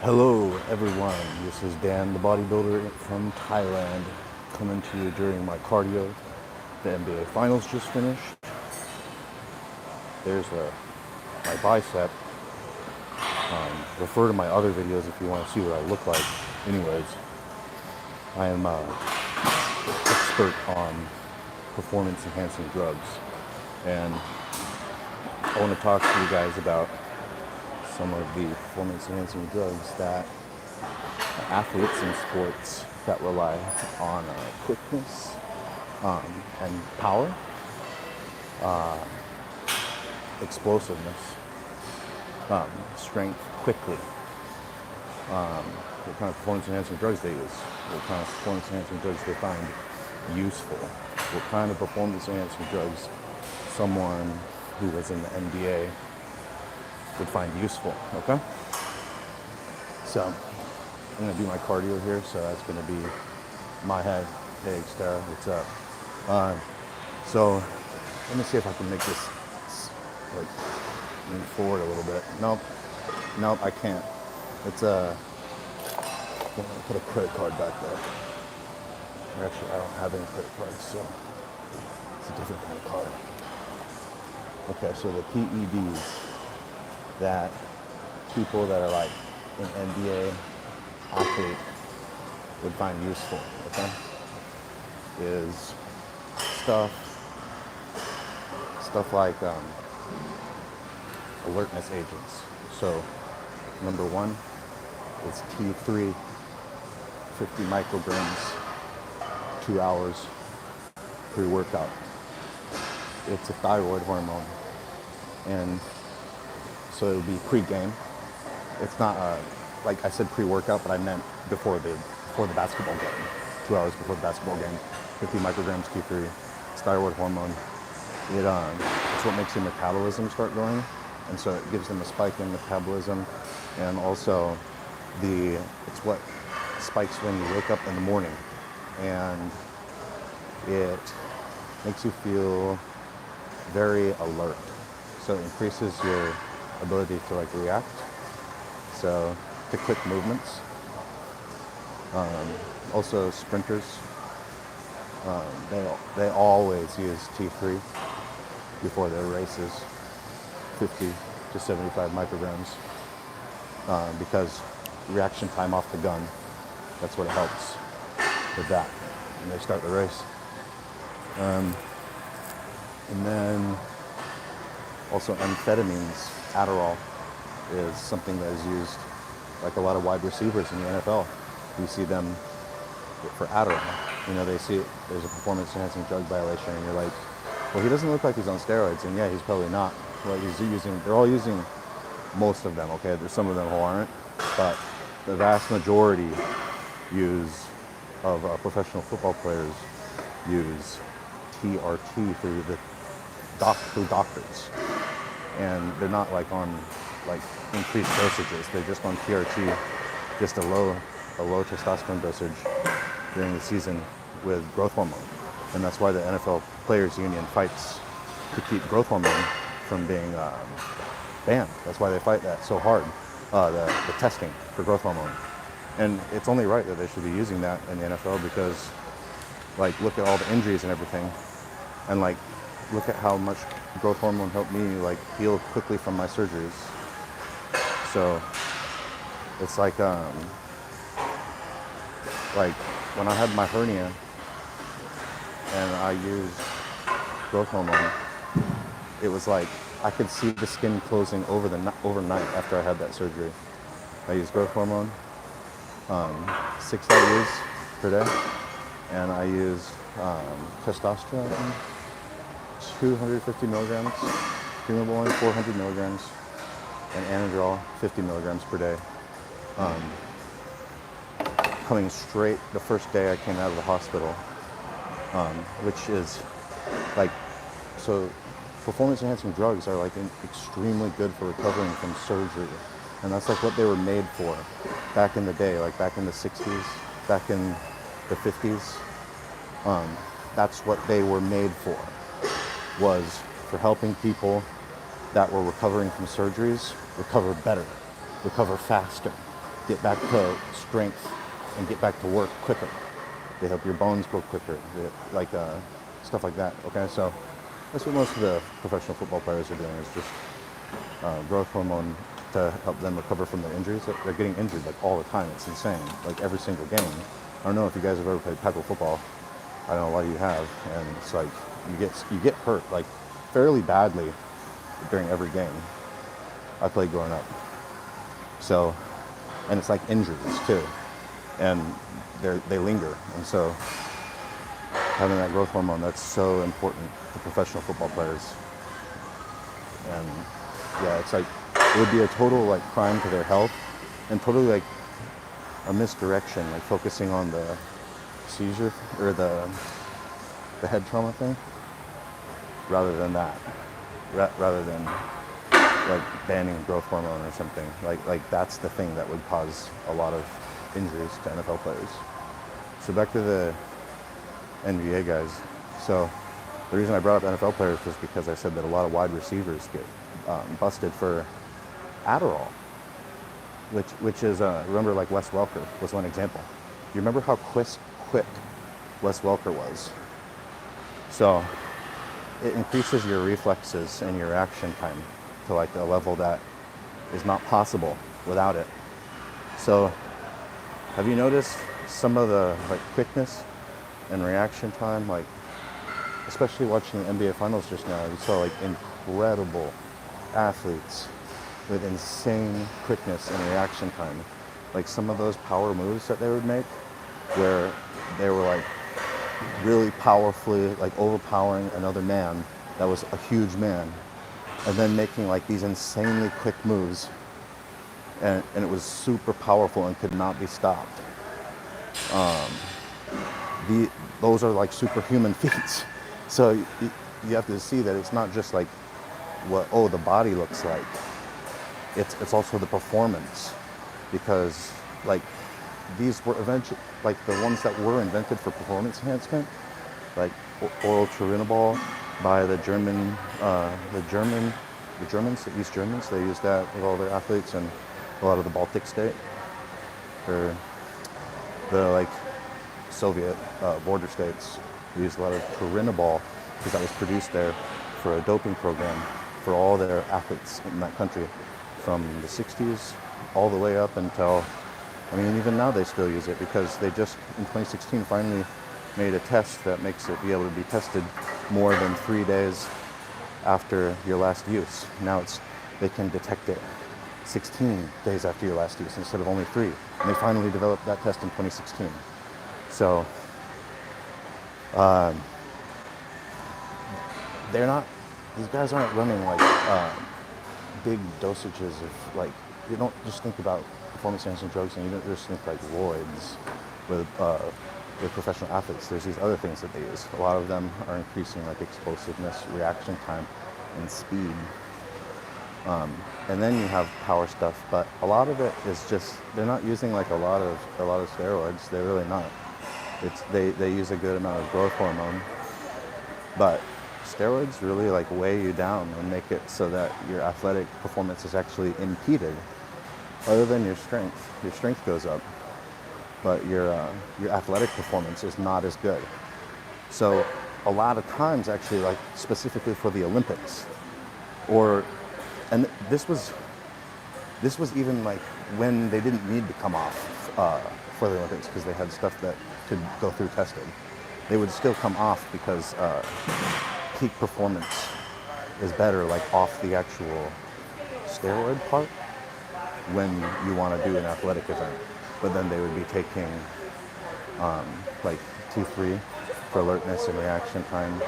Hello everyone, this is Dan the bodybuilder from Thailand coming to you during my cardio. The NBA finals just finished. There's my bicep. Refer to my other videos if you want to see what I look like. Anyways, I am an expert on performance enhancing drugs, and I want to talk to you guys about some of the performance enhancing drugs that athletes in sports that rely on quickness and power, explosiveness, strength, quickly. What kind of performance enhancing drugs they use, what kind of performance enhancing drugs they find useful, what kind of performance enhancing drugs someone who was in the NBA would find useful, okay? So I'm gonna do my cardio here, so that's gonna be my head. Hey, Xterra, what's up? So let me see if I can make this like move forward a little bit. Nope, I can't. It's I'm gonna put a credit card back there. Or actually, I don't have any credit cards, so it's a different kind of card. Okay, so the PEDs that people that are like an NBA athlete would find useful, okay, is stuff like alertness agents. So number one is T3, 50 micrograms, 2 hours pre-workout. It's a thyroid hormone, and so it would be pre-game. It's not like I said pre-workout, but I meant before the basketball game. 2 hours before the basketball game. 50 micrograms T3. It's thyroid hormone. It's what makes your metabolism start going, and so it gives them a spike in metabolism, and also it's what spikes when you wake up in the morning, and it makes you feel very alert. So it increases your ability to like react, so to quick movements. Also sprinters, they always use T3 before their races, 50 to 75 micrograms, because reaction time off the gun, that's what it helps with that when they start the race. And then also amphetamines, Adderall, is something that is used like a lot of wide receivers in the NFL. You see them for Adderall. You know, they see there's a performance enhancing drug violation, and you're like, well, he doesn't look like he's on steroids, and yeah, he's probably not. Well, they're all using, most of them, okay? There's some of them who aren't, but the vast majority of professional football players use TRT through doctors, and they're not like on like increased dosages. They're just on TRT, just a low testosterone dosage during the season with growth hormone, and that's why the NFL Players Union fights to keep growth hormone from being banned. That's why they fight that so hard, the testing for growth hormone, and it's only right that they should be using that in the NFL, because like look at all the injuries and everything, and like look at how much growth hormone helped me like heal quickly from my surgeries. So it's like when I had my hernia and I used growth hormone, it was like I could see the skin closing overnight after I had that surgery. I used growth hormone 6 IUs per day, and I used testosterone 250 milligrams, primobolan 400 milligrams, and anadrol 50 milligrams per day. Coming straight the first day I came out of the hospital, which is like, so performance enhancing drugs are like extremely good for recovering from surgery, and that's like what they were made for back in the day, like back in the 60s, back in the 50s. That's what they were made for, was for helping people that were recovering from surgeries recover better, recover faster, get back to strength and get back to work quicker. They help your bones grow quicker, stuff like that. Okay, so that's what most of the professional football players are doing, is just growth hormone to help them recover from their injuries. They're getting injured like all the time. It's insane. Like every single game. I don't know if you guys have ever played tackle football. I don't know why you have, and it's like you get hurt like fairly badly during every game. I played growing up, so, and it's like injuries too, and they linger, and so having that growth hormone, that's so important to professional football players. And yeah, it's like it would be a total like crime to their health, and totally like a misdirection, like focusing on the seizure or the head trauma thing, rather than that, rather than like banning growth hormone or something. Like that's the thing that would cause a lot of injuries to NFL players. So back to the NBA guys. So the reason I brought up NFL players was because I said that a lot of wide receivers get busted for Adderall, which is remember, like Wes Welker was one example. You remember how quick Wes Welker was? So it increases your reflexes and your reaction time to like a level that is not possible without it. So have you noticed some of the like quickness and reaction time, like especially watching the NBA Finals just now? You saw like incredible athletes with insane quickness and reaction time. Like some of those power moves that they would make, where they were like really powerfully like overpowering another man that was a huge man, and then making like these insanely quick moves, and it was super powerful and could not be stopped. Those are like superhuman feats. So you have to see that it's not just like what the body looks like. It's also the performance, because like these were eventually like the ones that were invented for performance enhancement, like oral turinabol by the Germans, the East Germans. They used that with all their athletes, and a lot of the Baltic state, or the like Soviet border states used a lot of turinabol because that was produced there for a doping program for all their athletes in that country from the 60s all the way up until, I mean, even now they still use it, because they just in 2016 finally made a test that makes it be able to be tested more than 3 days after your last use. Now they can detect it 16 days after your last use instead of only 3. And they finally developed that test in 2016. So these guys aren't running like big dosages of like, you don't just think about performance enhancing drugs and you don't just think like roids with professional athletes. There's these other things that they use. A lot of them are increasing like explosiveness, reaction time, and speed. And then you have power stuff, but a lot of it is just, they're not using like a lot of steroids. They're really not. They use a good amount of growth hormone, but steroids really like weigh you down and make it so that your athletic performance is actually impeded. Other than your strength goes up, but your athletic performance is not as good. So a lot of times, actually, like specifically for the Olympics, and this was even like when they didn't need to come off for the Olympics, because they had stuff that could go through testing. They would still come off because peak performance is better like off the actual steroid part when you want to do an athletic event. But then they would be taking like T3 for alertness and reaction time,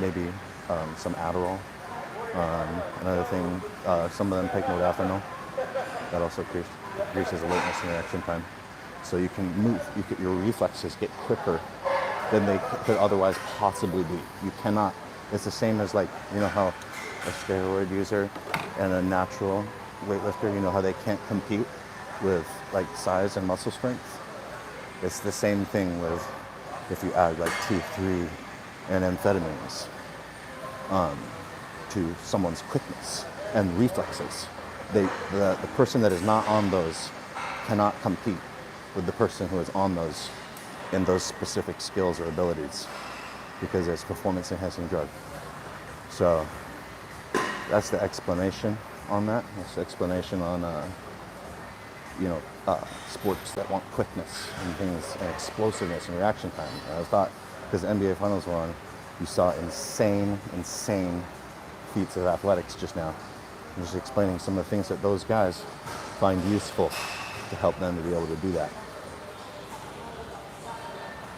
maybe some Adderall. Another thing, some of them take modafinil. That also increases alertness and reaction time. So you can move, your reflexes get quicker than they could otherwise possibly be. You cannot, it's the same as like, you know how a steroid user and a natural weightlifter, you know how they can't compete with like size and muscle strength? It's the same thing with if you add like T3 and amphetamines to someone's quickness and reflexes. The person that is not on those cannot compete with the person who is on those, in those specific skills or abilities, because it's performance enhancing drug. So that's the explanation on that. That's the explanation on, sports that want quickness and things and explosiveness and reaction time. And I thought, because the NBA Finals were on, you saw insane feats of athletics just now. I'm just explaining some of the things that those guys find useful to help them to be able to do that.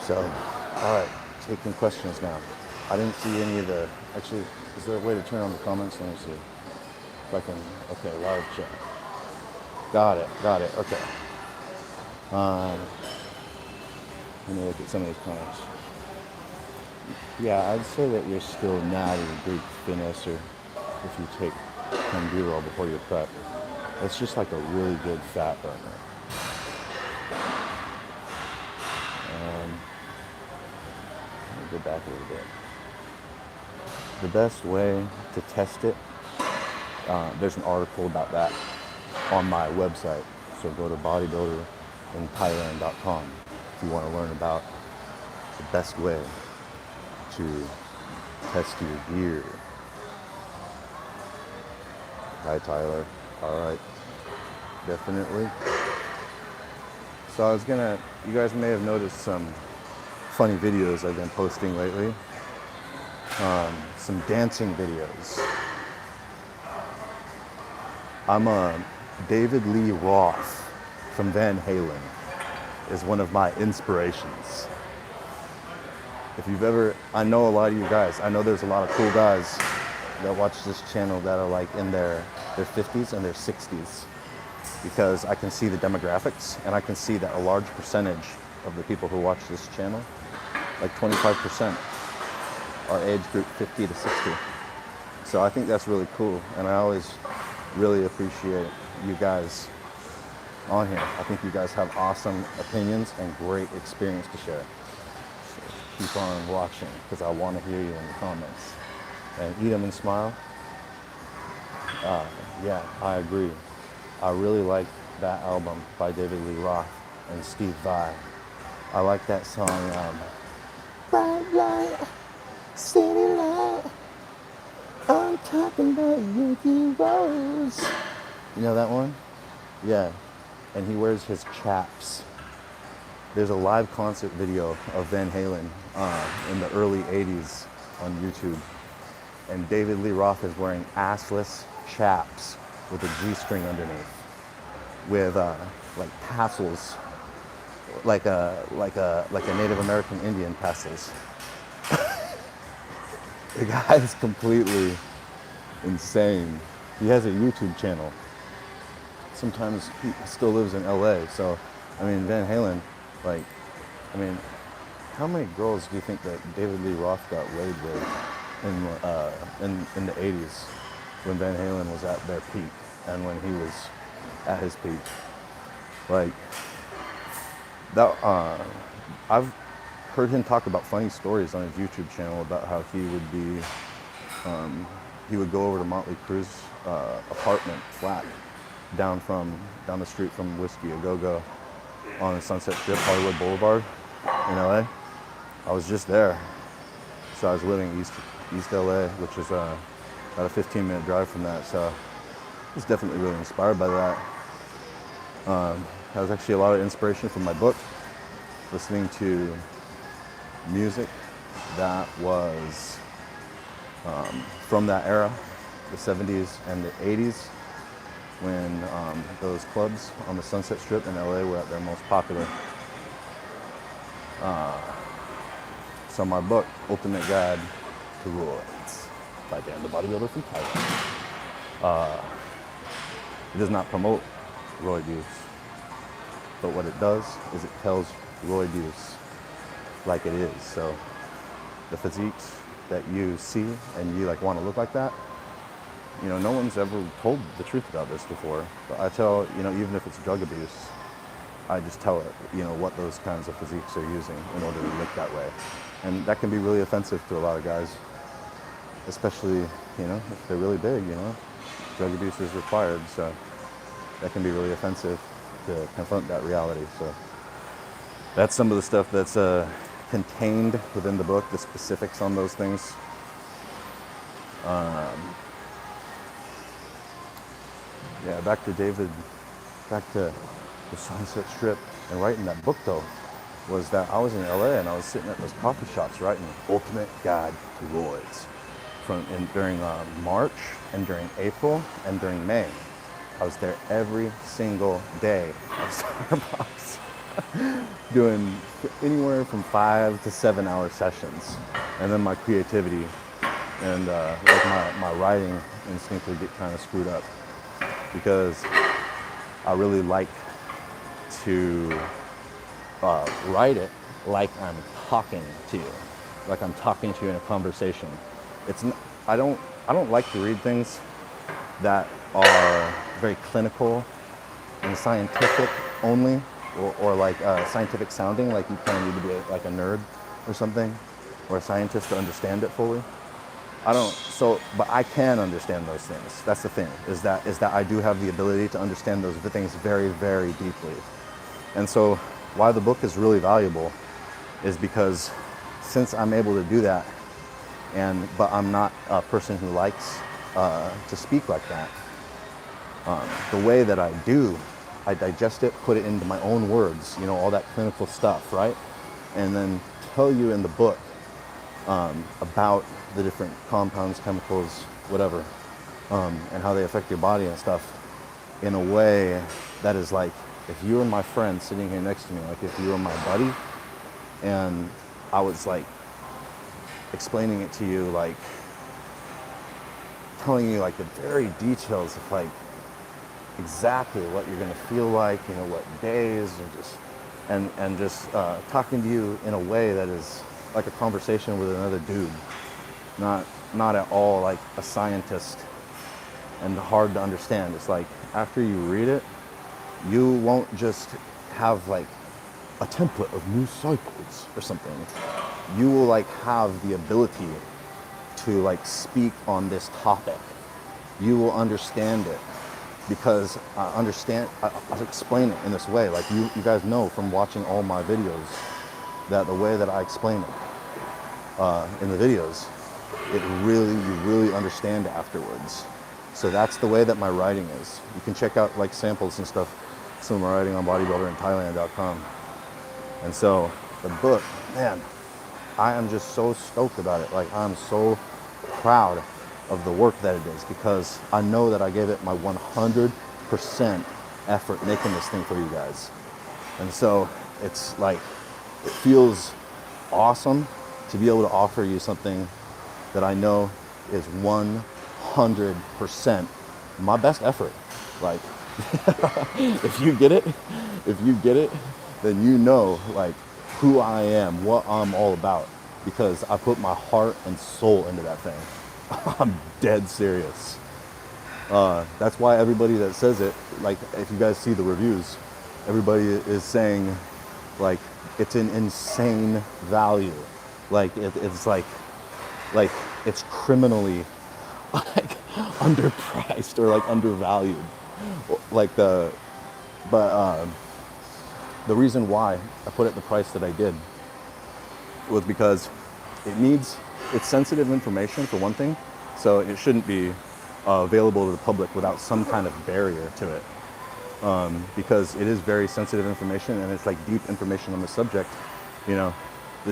So, all right, taking questions now. I didn't see any of the, actually, is there a way to turn on the comments? Let me see. If I can, okay, live chat. Got it, okay. Let me look at some of these comments. Yeah, I'd say that you're still not a Greek finisher if you take 10 B-roll before your prep. It's just like a really good fat burner. Let me go back a little bit. The best way to test it, there's an article about that on my website. So go to bodybuilderinthailand.com if you want to learn about the best way to test your gear. Hi, Tyler. All right. Definitely. So you guys may have noticed some funny videos I've been posting lately. Some dancing videos. I'm a David Lee Roth from Van Halen is one of my inspirations. If you've ever, I know a lot of you guys, I know there's a lot of cool guys that watch this channel that are like in their 50s and their 60s, because I can see the demographics and I can see that a large percentage of the people who watch this channel, like 25%, are age group 50 to 60. So I think that's really cool, and I always really appreciate you guys on here. I think you guys have awesome opinions and great experience to share. So keep on watching, because I want to hear you in the comments. And eat them and smile. Yeah, I agree. I really like that album by David Lee Roth and Steve Vai. I like that song, Bright Light, City Light, I'm talking about Yankee Rose. You know that one? Yeah. And he wears his chaps. There's a live concert video of Van Halen in the early 80s on YouTube. And David Lee Roth is wearing assless chaps with a G-string underneath, with like tassels, like a Native American Indian tassels. The guy is completely insane. He has a YouTube channel. Sometimes he still lives in LA. So, I mean, Van Halen, how many girls do you think that David Lee Roth got laid with in the 80s when Van Halen was at their peak and when he was at his peak? Like, that, I've heard him talk about funny stories on his YouTube channel about how he would go over to Motley Crue's apartment, flat, down the street from Whiskey A Go-Go on Sunset Strip, Hollywood Boulevard in LA. I was just there. So I was living East LA, which is about a 15-minute drive from that. So I was definitely really inspired by that. That was actually a lot of inspiration from my book, listening to music that was from that era, the 70s and the 80s, when those clubs on the Sunset Strip in LA were at their most popular. So my book, Ultimate Guide to Roids, by Dan the Bodybuilder from Thailand. It does not promote roid use, but what it does is it tells roid use like it is. So the physiques that you see and you want to look like that, no one's ever told the truth about this before. But I tell, even if it's drug abuse, I just tell it, what those kinds of physiques are using in order to look that way. And that can be really offensive to a lot of guys, especially, if they're really big, drug abuse is required. So that can be really offensive. to confront that reality. So that's some of the stuff that's contained within the book, the specifics on those things. Yeah, back to David, back to the Sunset Strip. And writing that book, though, was that I was in LA and I was sitting at those coffee shops writing Ultimate Guide to Roids during March and during April and during May. I was there every single day at Starbucks doing anywhere from 5 to 7 hour sessions. And then my creativity and like my writing instinct would get kind of screwed up because I really like to write it like I'm talking to you, like I'm talking to you in a conversation. I don't like to read things that are very clinical and scientific only, or like scientific sounding, like you kind of need to be like a nerd or something, or a scientist to understand it fully. But I can understand those things. That's the thing, is that I do have the ability to understand those things very, very deeply. And so why the book is really valuable is because since I'm able to do that, but I'm not a person who likes to speak like that, the way that I do, I digest it, put it into my own words, all that clinical stuff, right? And then tell you in the book about the different compounds, chemicals, whatever, and how they affect your body and stuff in a way that is like, if you were my friend sitting here next to me, like if you were my buddy, and I was like explaining it to you, like telling you like the very details of like exactly what you're gonna feel like, what days, and just talking to you in a way that is like a conversation with another dude, not at all like a scientist and hard to understand. It's like after you read it, you won't just have like a template of new cycles or something. You will like have the ability to like speak on this topic. You will understand it because I'll explain it in this way. Like you guys know from watching all my videos that the way that I explain it in the videos, you really understand it afterwards. So that's the way that my writing is. You can check out like samples and stuff, some of my writing on bodybuilderinthailand.com. And so the book, man, I am just so stoked about it. Like I'm so proud of the work that it is because I know that I gave it my 100% effort making this thing for you guys. And so it's like, it feels awesome to be able to offer you something that I know is 100% my best effort. Like, if you get it, then you know like who I am, what I'm all about, because I put my heart and soul into that thing. I'm dead serious. That's why everybody that says it, like if you guys see the reviews, everybody is saying like it's an insane value. Like it's like it's criminally like underpriced or like undervalued. Like the reason why I put it the price that I did was because it's sensitive information for one thing, so it shouldn't be available to the public without some kind of barrier to it, because it is very sensitive information and it's like deep information on the subject. The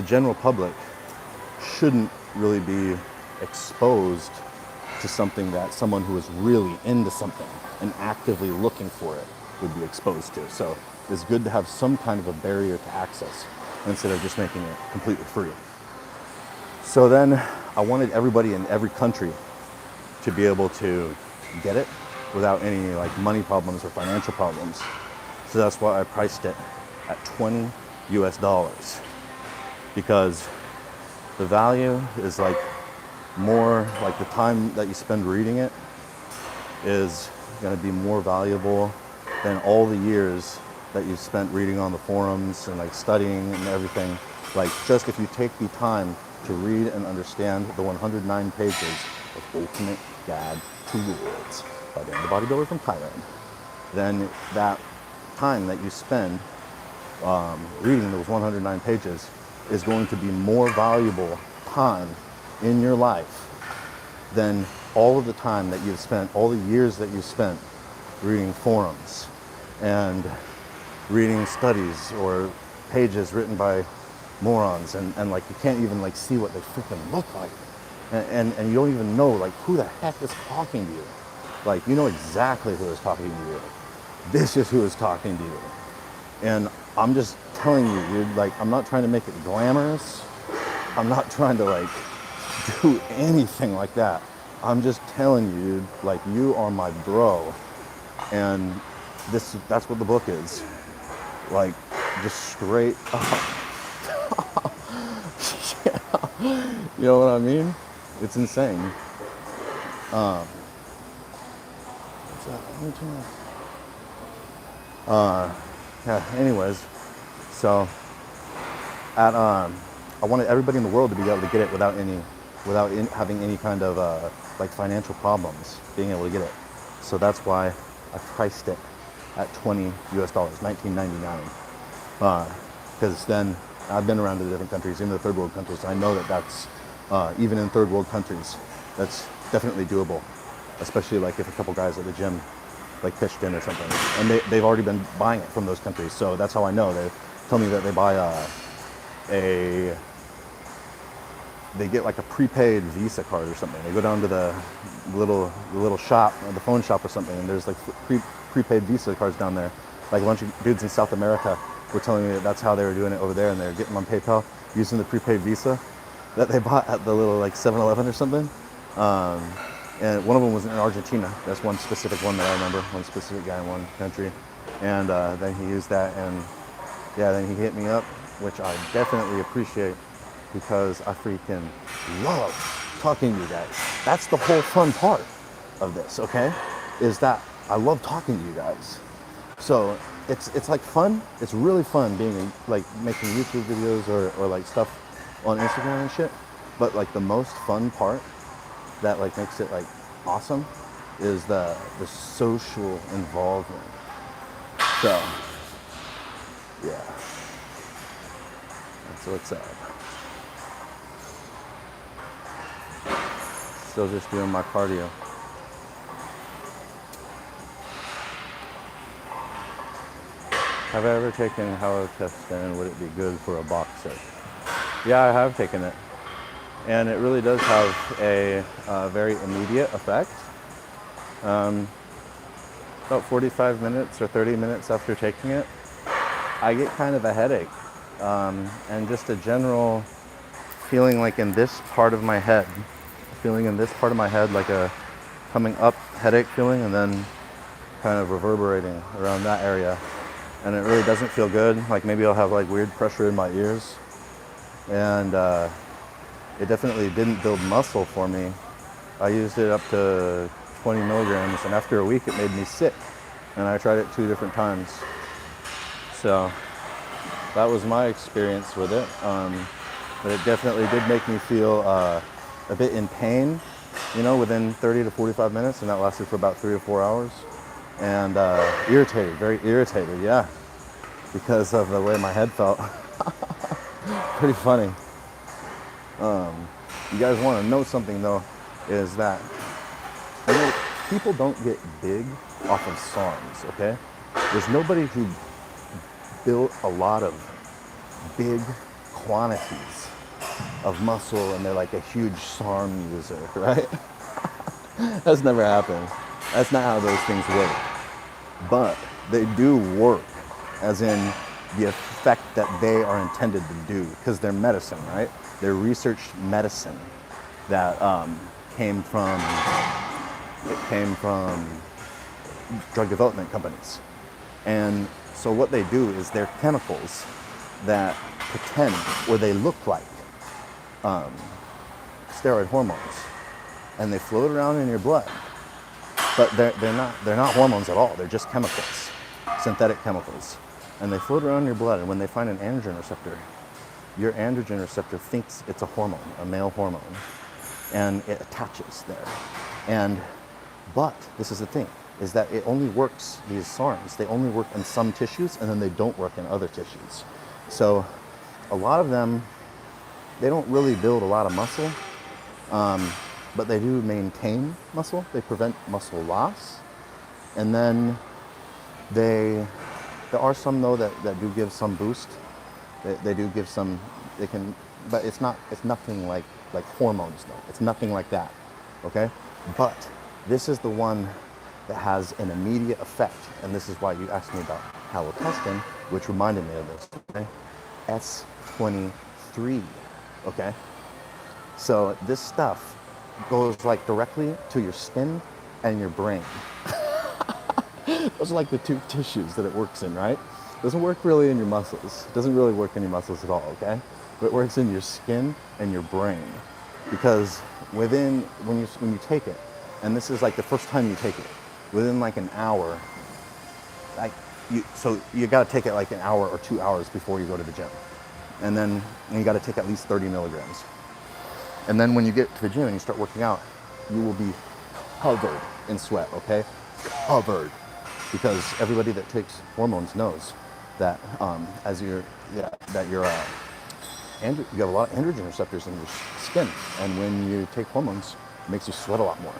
general public shouldn't really be exposed to something that someone who is really into something and actively looking for it would be exposed to. So it's good to have some kind of a barrier to access instead of just making it completely free. So then I wanted everybody in every country to be able to get it without any like money problems or financial problems. So that's why I priced it at $20 US, because the value is like more, like the time that you spend reading it is going to be more valuable than all the years that you've spent reading on the forums and like studying and everything. Like just if you take the time to read and understand the 109 pages of Ultimate Guide to Roids by the Bodybuilder from Thailand, then that time that you spend reading those 109 pages is going to be more valuable time in your life than all of the time that you've spent, all the years that you've spent reading forums and reading studies or pages written by morons, and like you can't even like see what they freaking look like, and you don't even know like who the heck is talking to you. Like, you know exactly who is talking to you. This is who is talking to you. And I'm just telling you, dude, like, I'm not trying to make it glamorous. I'm not trying to like do anything like that. I'm just telling you, dude, like, you are my bro. And that's what the book is. Like, just straight up. Yeah. You know what I mean? It's insane. What's that? Let me turn that. Yeah, anyways, so I wanted everybody in the world to be able to get it without having any kind of like financial problems being able to get it. So that's why I priced it at $20 US, $19.99. Because then I've been around to the different countries, even the third world countries. I know that that's even in third world countries, that's definitely doable. Especially like if a couple guys at the gym like pitched in or something, and they've already been buying it from those countries. So that's how I know. They tell me that they buy they get like a prepaid Visa card or something. They go down to the little shop, or the phone shop or something, and there's like prepaid Visa cards down there. Like a bunch of dudes in South America were telling me that that's how they were doing it over there, and they're getting on PayPal using the prepaid Visa that they bought at the little like 7-Eleven or something. And one of them was in Argentina. That's one specific one that I remember, one specific guy in one country. And then he used that, and yeah, then he hit me up, which I definitely appreciate, because I freaking love talking to you guys. That's the whole fun part of this, okay? Is that I love talking to you guys. So it's like fun. It's really fun being like making YouTube videos or like stuff on Instagram and shit. But like the most fun part that like makes it like awesome is the social involvement. So yeah, that's what's up. Still just doing my cardio. Have I ever taken halotestin, and would it be good for a boxer? Yeah, I have taken it. And it really does have a very immediate effect. About 45 minutes or 30 minutes after taking it, I get kind of a headache. And just a general feeling like in this part of my head, like a coming up headache feeling, and then kind of reverberating around that area. And it really doesn't feel good. Like maybe I'll have like weird pressure in my ears. And it definitely didn't build muscle for me. I used it up to 20 milligrams, and after a week it made me sick. And I tried it 2 different times. So that was my experience with it. But it definitely did make me feel a bit in pain, you know, within 30 to 45 minutes, and that lasted for about 3 or 4 hours. And irritated, very irritated, yeah, because of the way my head felt. Pretty funny. You guys want to know something though, is that, you know, people don't get big off of SARMs, okay? There's nobody who built a lot of big quantities of muscle and they're like a huge SARM user, right? That's never happened. That's not how those things work. But they do work, as in the effect that they are intended to do, because they're medicine, right? They're researched medicine that came from drug development companies. And so what they do is they're chemicals that pretend, or they look like steroid hormones, and they float around in your blood. But they're not hormones at all. They're just chemicals, synthetic chemicals. And they float around in your blood, and when they find an androgen receptor, your androgen receptor thinks it's a hormone, a male hormone, and it attaches there. But this is the thing. is that it only works, these SARMs, they only work in some tissues and then they don't work in other tissues. So a lot of them, they don't really build a lot of muscle, but they do maintain muscle. They prevent muscle loss. And then there are some though that do give some boost. They do give some, they can, but it's nothing like hormones though. It's nothing like that, okay? But this is the one that has an immediate effect. And this is why you asked me about halotestin, which reminded me of this, okay? S23, okay? So this stuff goes like directly to your skin and your brain. Those are like the two tissues that it works in, right? Doesn't work really in your muscles. Doesn't really work in your muscles at all, okay? But it works in your skin and your brain. Because when you take it, and this is like the first time you take it, within like an hour, so you gotta take it like an hour or 2 hours before you go to the gym. And then you gotta take at least 30 milligrams. And then when you get to the gym and you start working out, you will be covered in sweat, okay? Covered. Because everybody that takes hormones knows that you have a lot of androgen receptors in your skin. And when you take hormones, it makes you sweat a lot more.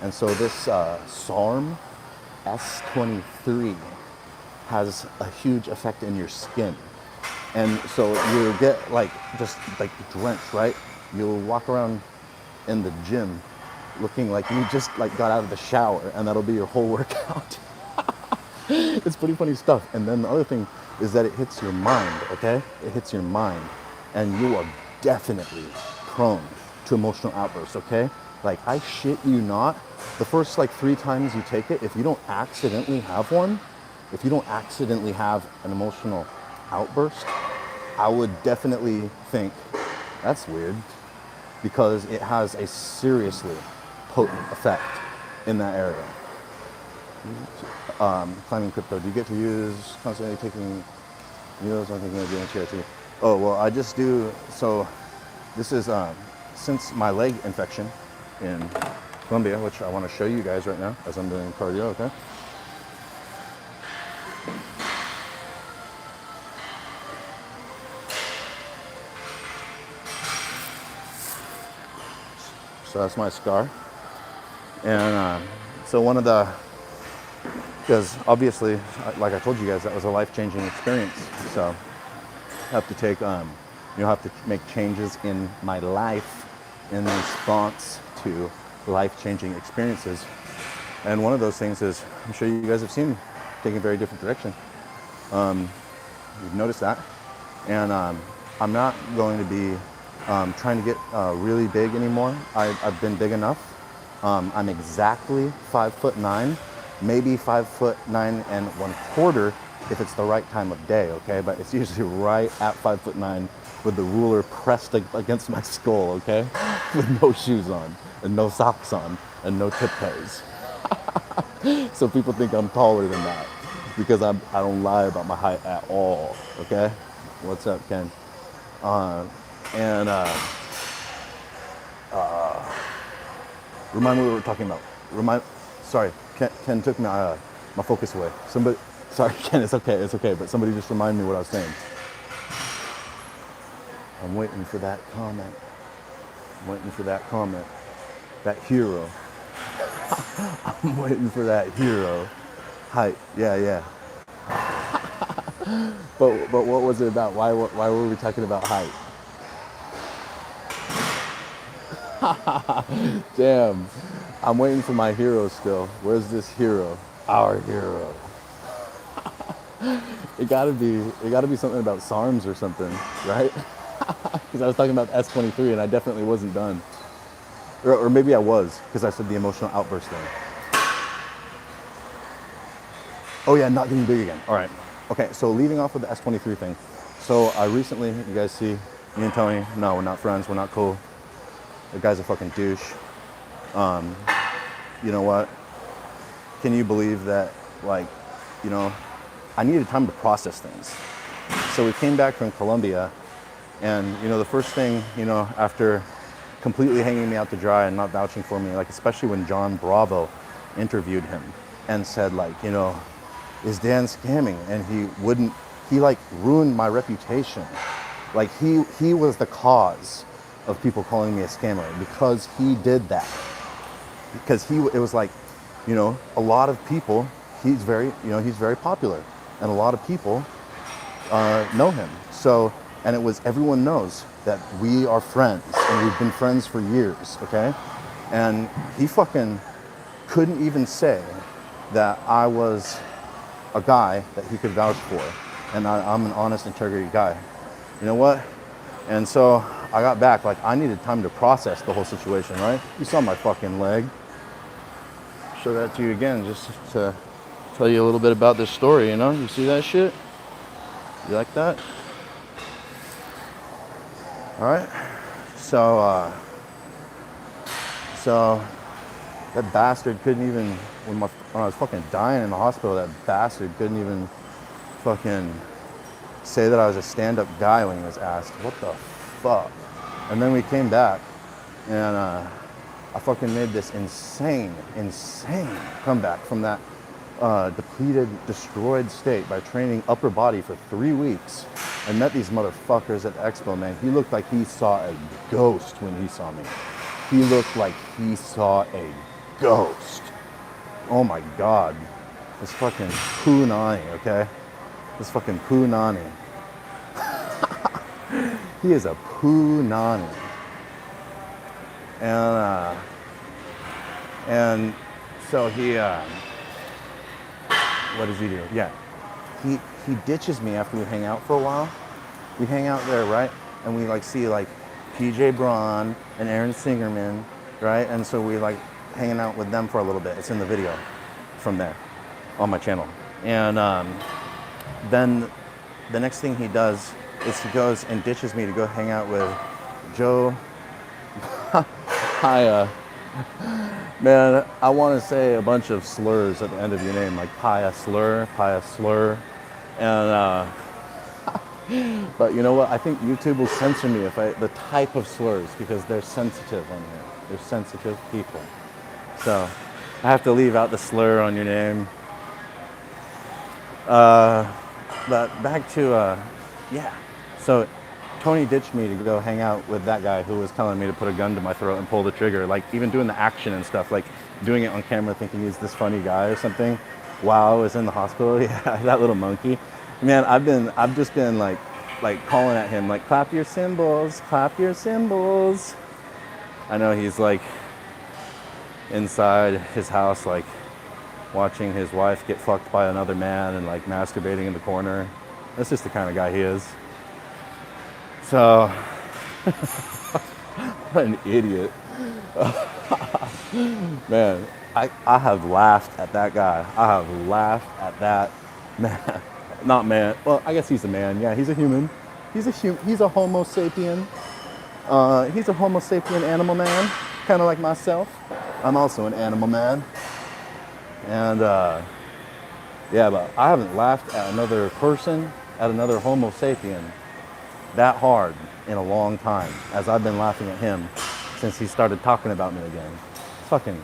And so this SARM S23 has a huge effect in your skin. And so you get like just like drenched, right? You'll walk around in the gym looking like you just like got out of the shower, and that'll be your whole workout. It's pretty funny stuff. And then the other thing is that it hits your mind, okay? It hits your mind, and you are definitely prone to emotional outbursts, okay? Like, I shit you not, the first like 3 times you take it, if you don't accidentally have one, if you don't accidentally have an emotional outburst, I would definitely think, that's weird, because it has a seriously potent effect in that area. Climbing crypto, do you get to use constantly taking meals? I'm thinking of doing TRT. Oh, well, I just do, so this is, since my leg infection in Colombia, which I want to show you guys right now as I'm doing cardio, okay? So that's my scar. And so one of the, because obviously, like I told you guys, that was a life-changing experience. So I have to take, have to make changes in my life in response to life-changing experiences. And one of those things is, I'm sure you guys have seen me taking a very different direction. You've noticed that. And I'm not going to be trying to get really big anymore. I've been big enough. I'm exactly 5'9", maybe 5'9¼ if it's the right time of day, okay? But it's usually right at 5'9" with the ruler pressed against my skull, okay? With no shoes on, and no socks on, and no tiptoes. So people think I'm taller than that, because I don't lie about my height at all, okay? What's up, Ken? Remind me what we were talking about. Sorry, Ken took my focus away. Sorry, Ken, it's okay, but somebody just remind me what I was saying. I'm waiting for that comment. That hero. I'm waiting for that hero. Height, yeah. But what was it about? Why were we talking about height? Damn, I'm waiting for my hero still. Where's this hero? Our hero. It gotta be something about SARMs or something, right? Because I was talking about S23 and I definitely wasn't done. Or maybe I was, because I said the emotional outburst thing. Oh yeah, not getting big again. All right. Okay, so leaving off with the S23 thing. So I recently, you guys see, me and Tony, no, we're not friends, we're not cool. The guy's a fucking douche. You know what? Can you believe that, I needed time to process things. So we came back from Colombia, and, the first thing, after completely hanging me out to dry and not vouching for me, especially when John Bravo interviewed him, and said like, you know, is Dan scamming? And he wouldn't, he like ruined my reputation. Like he was the cause of people calling me a scammer because he did that. Because it was like, you know, a lot of people, he's very popular, and a lot of people know him. So, and it was, everyone knows that we are friends and we've been friends for years, okay? And he fucking couldn't even say that I was a guy that he could vouch for. And I'm an honest, integrity guy. You know what? And so I got back, like I needed time to process the whole situation, right? You saw my fucking leg. Show that to you again, just to tell you a little bit about this story, you know? You see that shit? You like that? All right. So that bastard couldn't even, when I was fucking dying in the hospital, that bastard couldn't even fucking say that I was a stand-up guy when he was asked. What the fuck? And then we came back, and I fucking made this insane comeback from that depleted, destroyed state by training upper body for 3 weeks. I met these motherfuckers at the expo, man. He looked like he saw a ghost when he saw me. He looked like he saw a ghost. Oh my God. This fucking punani, okay? This fucking punani. He is a punani. And so he, what does he do? Yeah, he ditches me after we hang out for a while. We hang out there, right? And we like see like PJ Braun and Aaron Singerman, right? And so we like hanging out with them for a little bit. It's in the video from there on my channel. And then the next thing he does is he goes and ditches me to go hang out with Joe. Hi, man, I want to say a bunch of slurs at the end of your name, like Pia slur, and but you know what? I think YouTube will censor me if the type of slurs, because they're sensitive on here. They're sensitive people, so I have to leave out the slur on your name. But back to yeah. So Tony ditched me to go hang out with that guy who was telling me to put a gun to my throat and pull the trigger, like even doing the action and stuff, like doing it on camera thinking he's this funny guy or something while I was in the hospital. Yeah, that little monkey. Man, I've just been like calling at him, like, clap your cymbals, clap your cymbals. I know he's like inside his house, like watching his wife get fucked by another man and like masturbating in the corner. That's just the kind of guy he is. So, what an idiot. Man, I have laughed at that guy. I have laughed at that man. Not man. Well, I guess he's a man. Yeah, he's a human. He's a homo sapien. He's a homo sapien animal man, kind of like myself. I'm also an animal man. And yeah, but I haven't laughed at another person, at another homo sapien that hard in a long time as I've been laughing at him since he started talking about me again. Fucking.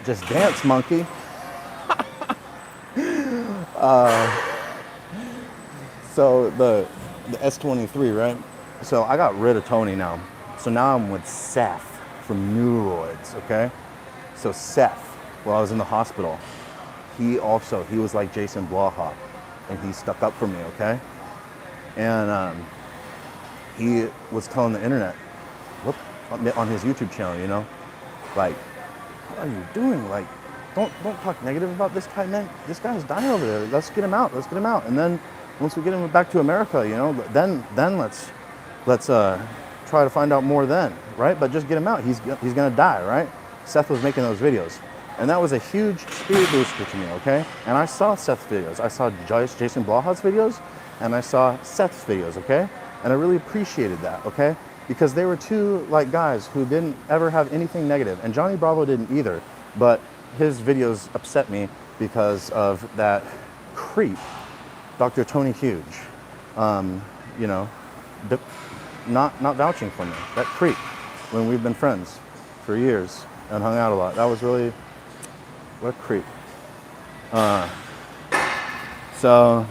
Just dance, monkey. So the S23, right? So I got rid of Tony now. So now I'm with Seth from Neuroids, okay? So Seth, while I was in the hospital, he was like Jason Blahop, and he stuck up for me, okay? And he was telling the internet, look, on his YouTube channel, you know, like, what are you doing? Like, don't talk negative about this guy, man. This guy's dying over there. Let's get him out. And then once we get him back to America, you know, then let's try to find out more then, right? But just get him out. He's gonna die, right? Seth was making those videos, and that was a huge spirit booster to me, okay? And I saw Seth's videos. I saw Jason Blahop's videos, and I saw Seth's videos, okay? And I really appreciated that, okay? Because they were two like guys who didn't ever have anything negative, and Johnny Bravo didn't either. But his videos upset me because of that creep, Dr. Tony Huge. You know, not vouching for me. That creep, when we've been friends for years, and hung out a lot. That was really, what a creep. So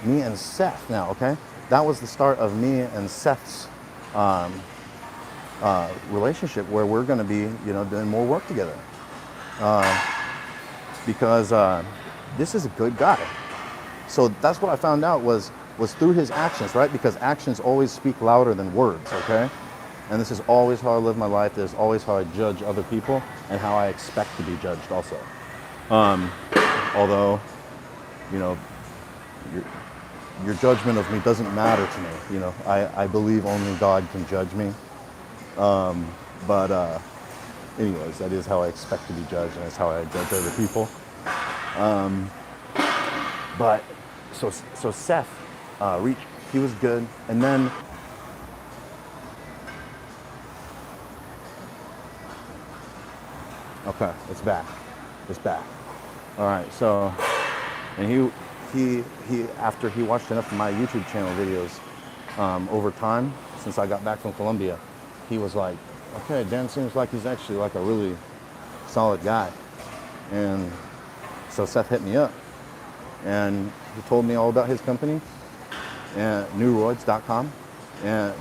me and Seth now, okay? That was the start of me and Seth's relationship, where we're going to be, doing more work together. Because this is a good guy. So that's what I found out was through his actions, right? Because actions always speak louder than words, okay? And this is always how I live my life. This is always how I judge other people and how I expect to be judged also. Although, your judgment of me doesn't matter to me. I believe only God can judge me. But anyways, that is how I expect to be judged, and that's how I judge other people. But so Seth he was good, and then okay, it's back. All right, so and he after he watched enough of my YouTube channel videos over time since I got back from Colombia, he was like, okay, Dan seems like he's actually like a really solid guy. And so Seth hit me up and he told me all about his company, and newroids.com, and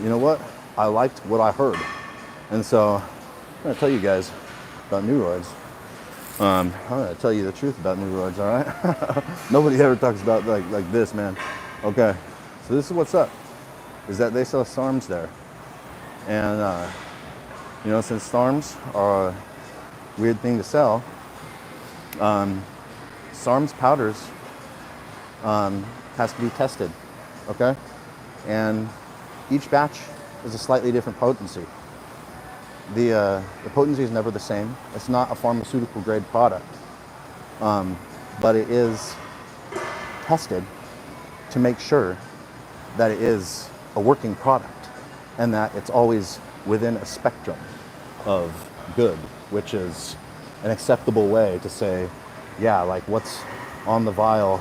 you know what? I liked what I heard. And so I'm gonna tell you guys about New Roids. I'm gonna tell you the truth about New Roids, all right? Nobody ever talks about like this, man. Okay, so this is what's up, is that they sell SARMs there. And since SARMs are a weird thing to sell, SARMs powders has to be tested, okay? And each batch is a slightly different potency. The potency is never the same. It's not a pharmaceutical grade product, but it is tested to make sure that it is a working product and that it's always within a spectrum of good, which is an acceptable way to say, yeah, like what's on the vial,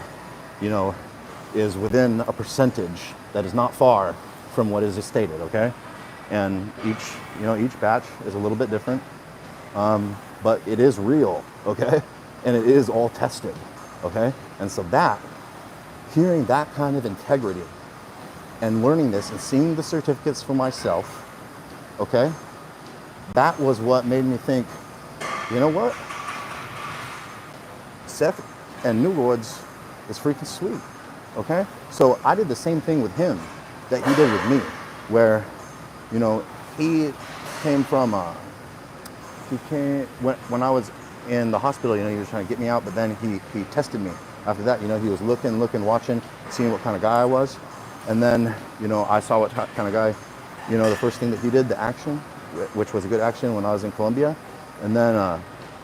is within a percentage that is not far from what is stated, okay? And each batch is a little bit different, but it is real, okay? And it is all tested, okay? And so hearing that kind of integrity and learning this and seeing the certificates for myself, okay? That was what made me think, you know what? Seth and New Roids is freaking sweet, okay? So I did the same thing with him that he did with me, where, he came from, when I was in the hospital, he was trying to get me out, but then he tested me. After that, he was looking, watching, seeing what kind of guy I was. And then, I saw what kind of guy, the first thing that he did, the action, which was a good action when I was in Colombia. And then,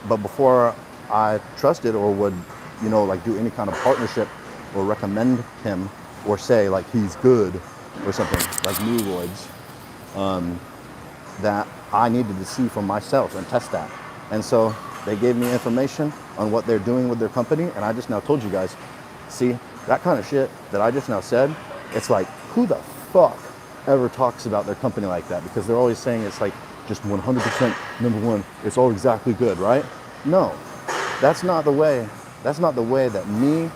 but before I trusted or would, do any kind of partnership or recommend him or say like he's good or something like New Roids, that I needed to see for myself and test that. And so they gave me information on what they're doing with their company, and I just now told you guys, see, that kind of shit that I just now said, it's like, who the fuck ever talks about their company like that? Because they're always saying it's like just 100% number one, it's all exactly good, right? No, that's not the way that me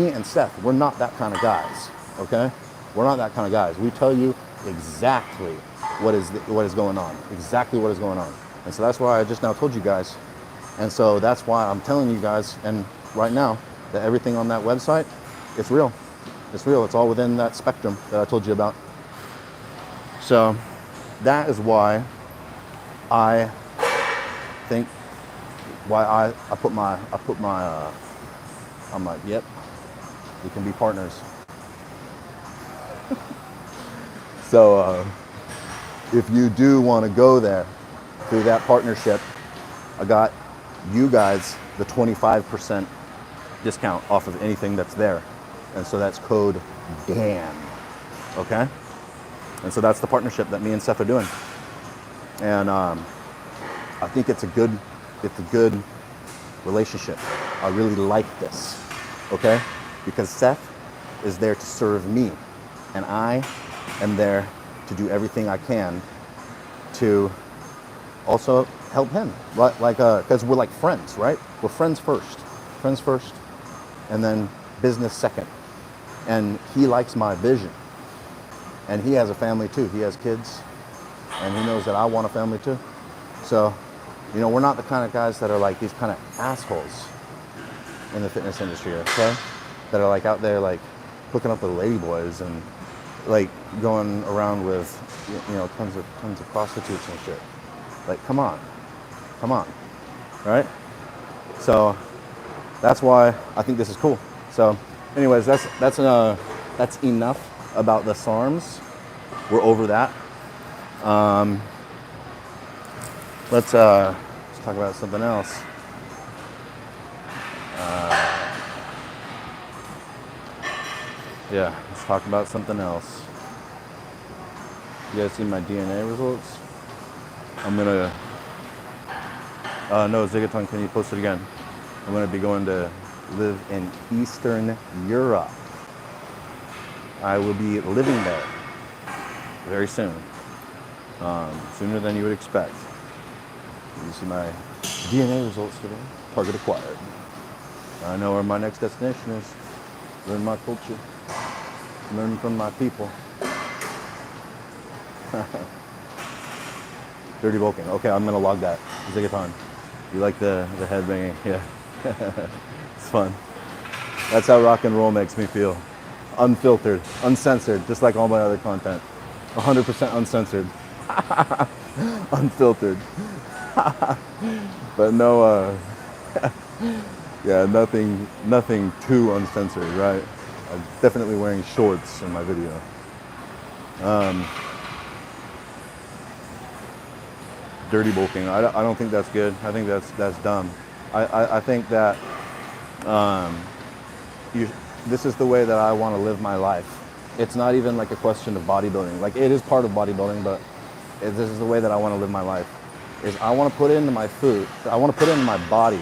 and Seth, we're not that kind of guys, okay? We're not that kind of guys. We tell you exactly what is going on, exactly what is going on. And so that's why I just now told you guys. And so that's why I'm telling you guys, and right now, that everything on that website, it's real. It's real. It's all within that spectrum that I told you about. So that is why I think, why I put my, I'm like, yep, we can be partners. So if you do want to go there through that partnership, I got you guys the 25% discount off of anything that's there. And so that's code DAN, okay? And so that's the partnership that me and Seth are doing. And I think it's a good relationship. I really like this, okay? Because Seth is there to serve me, and I am there to do everything I can to also help him. Because we're like friends, right? We're friends first, and then business second. And he likes my vision. And he has a family too. He has kids, and he knows that I want a family too. So, we're not the kind of guys that are like these kind of assholes in the fitness industry, okay? That are like out there like hooking up with ladyboys and like going around with tons of prostitutes and shit. Like, come on, right? So that's why I think this is cool. So, anyways, that's enough about the SARMs. We're over that. Let's talk about something else. Let's talk about something else. You guys see my DNA results? I'm gonna. No, Zigaton, can you post it again? I'm gonna be going to live in Eastern Europe. I will be living there very soon, sooner than you would expect. You see my DNA results today. Target acquired. I know where my next destination is. Learn my culture. Learn from my people. Dirty Vulcan. Okay, I'm gonna log that. Zigaton. You like the head banging? Yeah. It's fun. That's how rock and roll makes me feel. Unfiltered, uncensored, just like all my other content. 100% uncensored. Unfiltered. But no, nothing too uncensored, right? I'm definitely wearing shorts in my video. Dirty bulking. I don't think that's good. I think that's dumb. I think that this is the way that I want to live my life. It's not even like a question of bodybuilding. Like, it is part of bodybuilding, but this is the way that I want to live my life. Is I want to put into my food. I want to put into my body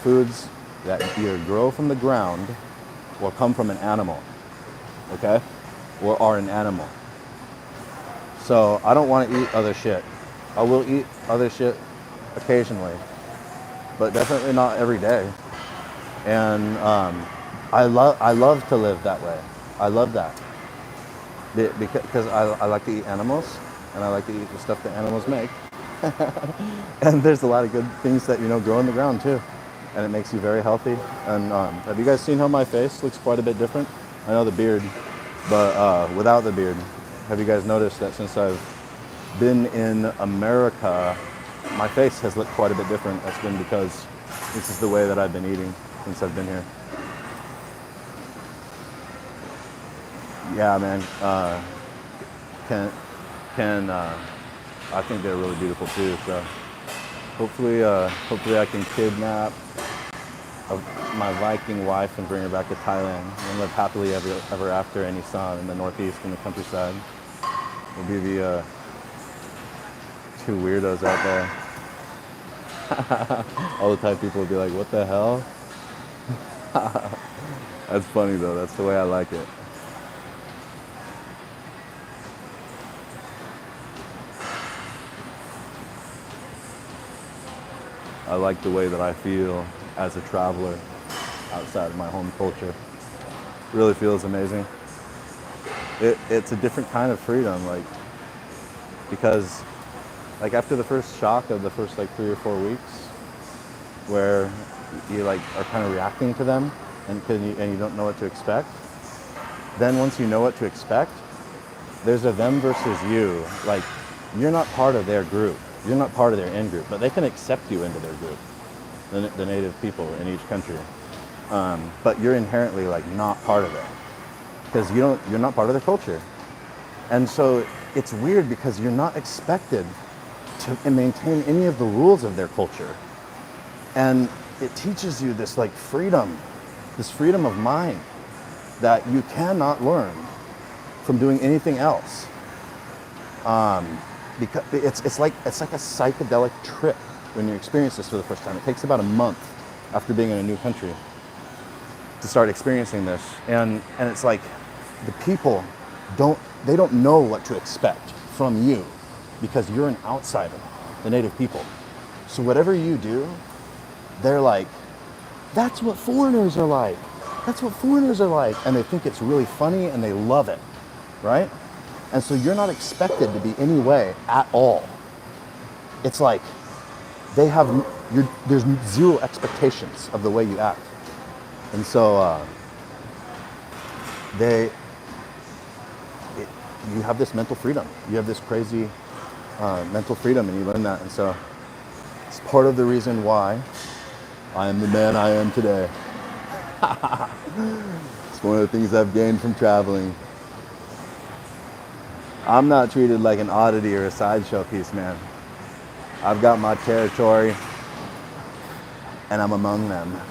foods that either grow from the ground or come from an animal, okay? Or are an animal. So I don't want to eat other shit. I will eat other shit occasionally, but definitely not every day. And I love to live that way. I love that because I like to eat animals, and I like to eat the stuff that animals make. And there's a lot of good things that grow in the ground too, and it makes you very healthy. And have you guys seen how my face looks quite a bit different? I know the beard, but without the beard, have you guys noticed that since I've been in America, my face has looked quite a bit different? That's been because this is the way that I've been eating since I've been here. Yeah, man. I think they're really beautiful too. So hopefully I can kidnap my Viking wife and bring her back to Thailand and live happily ever after in Isan in the northeast in the countryside. We'll be the two weirdos out there. All the Thai people will be like, "What the hell?" That's funny though. That's the way I like it. I like the way that I feel as a traveler outside of my home culture. It really feels amazing. It's a different kind of freedom, because after the first shock of the first 3 or 4 weeks, where you are kind of reacting to them and you don't know what to expect. Then once you know what to expect, there's a them versus you. You're not part of their group. You're not part of their in-group, but they can accept you into their group, the native people in each country. But you're inherently not part of it because you're not part of their culture. And so it's weird because you're not expected to maintain any of the rules of their culture. And it teaches you this freedom of mind that you cannot learn from doing anything else. Because it's like a psychedelic trip when you experience this for the first time. It takes about a month after being in a new country to start experiencing this. And it's like the people don't they don't know what to expect from you because you're an outsider, the native people. So whatever you do, they're like, that's what foreigners are like. That's what foreigners are like. And they think it's really funny and they love it, right? And so you're not expected to be any way at all. It's like there's zero expectations of the way you act. And so you have this mental freedom. You have this crazy mental freedom, and you learn that. And so it's part of the reason why I am the man I am today. It's one of the things I've gained from traveling. I'm not treated like an oddity or a sideshow piece, man. I've got my territory, and I'm among them.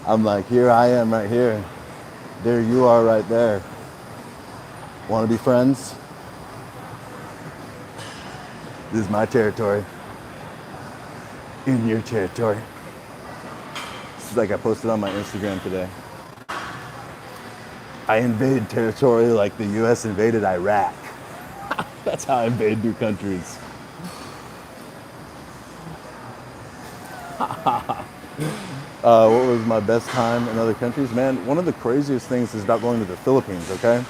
I'm like, here I am right here. There you are right there. Want to be friends? This is my territory. In your territory. This is like I posted on my Instagram today. I invade territory like the US invaded Iraq. That's how I invade new countries. What was my best time in other countries? Man, one of the craziest things is about going to the Philippines, okay?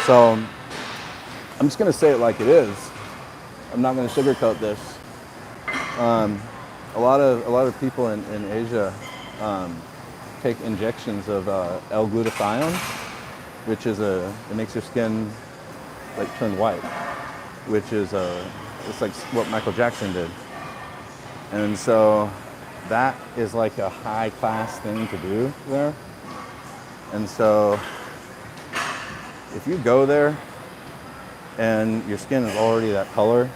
So, I'm just gonna say it like it is. I'm not gonna sugarcoat this. A lot of people in Asia take injections of L-glutathione, which is it makes your skin like turn white, which is it's like what Michael Jackson did. And so that is like a high class thing to do there. And so if you go there and your skin is already that color,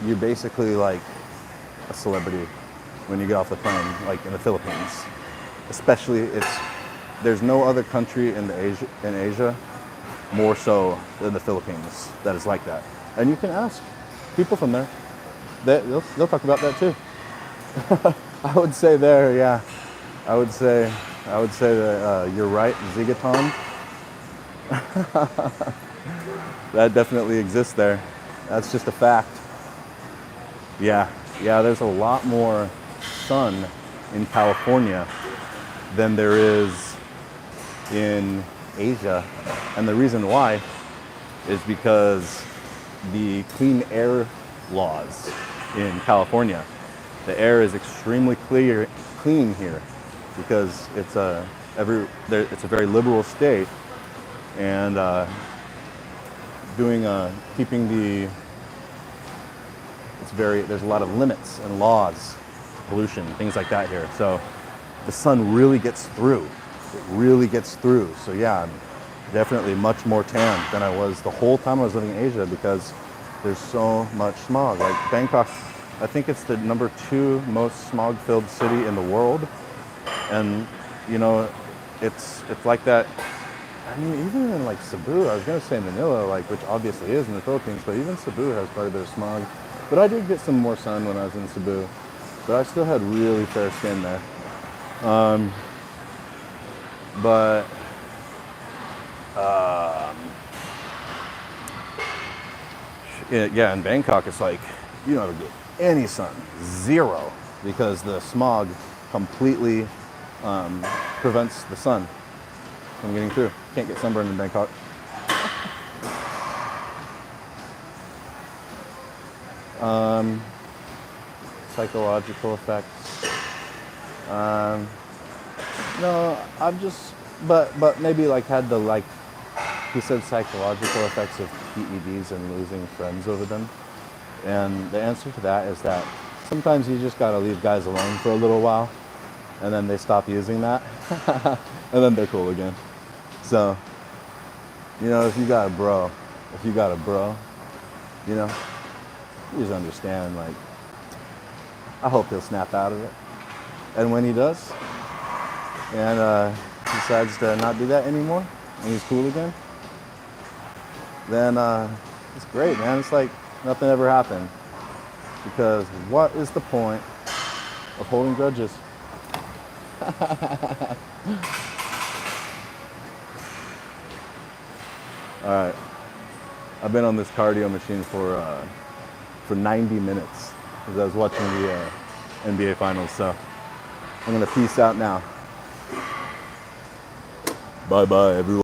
you're basically like a celebrity when you get off the plane, like in the Philippines. Especially there's no other country in Asia more so than the Philippines that is like that. And you can ask people from there. They'll talk about that too. I would say there, yeah. I would say that you're right, Zigaton. That definitely exists there. That's just a fact. Yeah, there's a lot more sun in California than there is in Asia. And the reason why is because the clean air laws in California. The air is extremely clean here because it's a very liberal state, and there's a lot of limits and laws, pollution, things like that here. So the sun really gets through. It really gets through. So yeah, I'm definitely much more tan than I was the whole time I was living in Asia because there's so much smog. Like Bangkok, I think it's the number 2 most smog-filled city in the world. And, you know, it's like that. I mean, even in like Cebu, I was going to say Manila, like, which obviously is in the Philippines, but even Cebu has quite a bit of smog. But I did get some more sun when I was in Cebu. But I still had really fair skin there. Yeah, in Bangkok, it's like, you don't get any sun, zero, because the smog completely prevents the sun from getting through. Can't get sunburned in Bangkok. Psychological effects. No, I've just, but maybe like had the like, he said psychological effects of PEDs and losing friends over them. And the answer to that is that sometimes you just gotta leave guys alone for a little while, and then they stop using that, and then they're cool again. So, you know, if you got a bro, you know, you just understand, like, I hope he'll snap out of it. And when he does, and decides to not do that anymore, and he's cool again, then it's great, man. It's like nothing ever happened. Because what is the point of holding grudges? I've been on this cardio machine for 90 minutes because I was watching the NBA finals. So I'm gonna peace out now. Bye bye, everyone.